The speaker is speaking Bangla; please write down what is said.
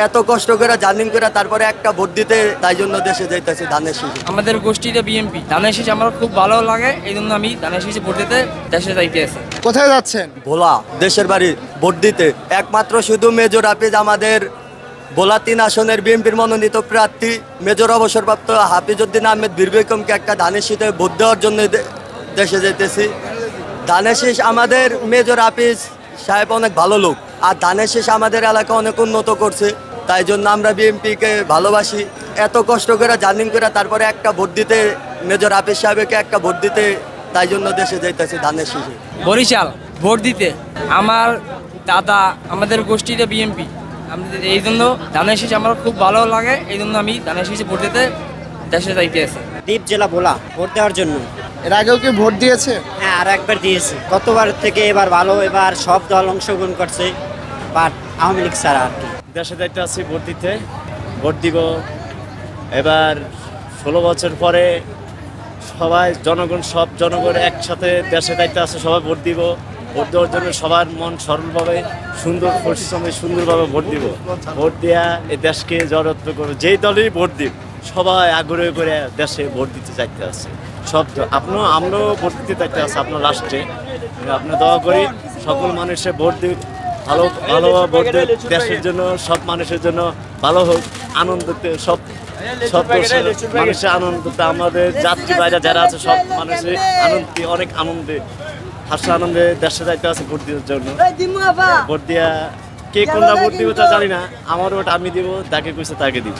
এত কষ্ট করে জার্নি করে তারপরে একটা ভোট দিতে, তাই জন্য দেশে যাইতেছি ধানের শীষে। আমাদের গোষ্ঠীতে বিএনপি ধানের শীষ আমার খুব ভালো লাগে, এই জন্য আমি ধানের শীষে ভোট দিতে দেশে যাইতে আছি। কোথায় যাচ্ছেন? ভোলা দেশের বাড়ি ভোট দিতে। একমাত্র শুধু মেজর হাফিজ, আমাদের ভোলা 3 আসনের বিএনপির মনোনীত প্রার্থী মেজর অবসরপ্রাপ্ত হাফিজউদ্দিন আহমেদ বীর বিক্রমকে একটা ধানের শীষে ভোট দেওয়ার জন্য দেশে যেতেছি। ধানের শীষ আমাদের মেজর হাফিজ সাহেব অনেক ভালো লোক, আর ধানের শীষ আমাদের এলাকা অনেক উন্নত করছে, তাই জন্য আমরা বিএনপিকে ভালোবাসি। এত কষ্ট করে জার্নি করে তারপরে একটা ভোট দিতে, মেজর হাফিজ সাহেবকে একটা ভোট দিতে, তাই জন্য দেশে যাইতেছি ধানের শীষে। বরিশাল ভোট দিতে। আমার দাদা আমাদের গোষ্ঠীতে বিএনপি, আমাদের এই জন্য ধানের শীষ আমার খুব ভালো লাগে, এই জন্য আমি ধানের শীষে ভোট দিতে দেশে যাইতে আছি। দ্বীপ জেলা ভোলা ভোট দেওয়ার জন্য। এর আগেও কি ভোট দিয়েছে? হ্যাঁ, আর একবার দিয়েছি। গতবার থেকে এবার ভালো, এবার সব দল অংশগ্রহণ করছে, বাট আওয়ামী লীগ ছাড়া আর কি। দেশে যাইতে আছি ভোট দিতে, ভোট দিব। এবার 16 বছর পরে সবাই সব জনগণ একসাথে দেশে যাইতে আছে, সবাই ভোট দিব। ভোট দেওয়ার জন্য সবার মন সরলভাবে সুন্দর পরিশ্রমে সুন্দরভাবে ভোট দিব। ভোট দেওয়া এই দেশকে জড়ত্ব করবে, যেই দলেই ভোট দিব সবাই আগ্রহ করে দেশে ভোট দিতে চাইতে আছে। সব আমরাও ভোট দিতে চাইতে আছে আপনার লাস্টে। আপনার দোয়া করি সকল মানুষের ভোট দিক, ভালো ভোট দিক, দেশের জন্য সব মানুষের জন্য ভালো হোক, আনন্দতে সব মানুষের আনন্দতে, আমাদের যাত্রী বাইরে যারা আছে সব মানুষের আনন্দে, অনেক আনন্দে আনন্দে দেশে যাইতে আছে ভোট দেওয়ার জন্য। ভোট দিয়া কে কোনটা ভোট দিব তা জানি না, আমার ভোট আমি দিব, তাকে কইছে তাকে দিব।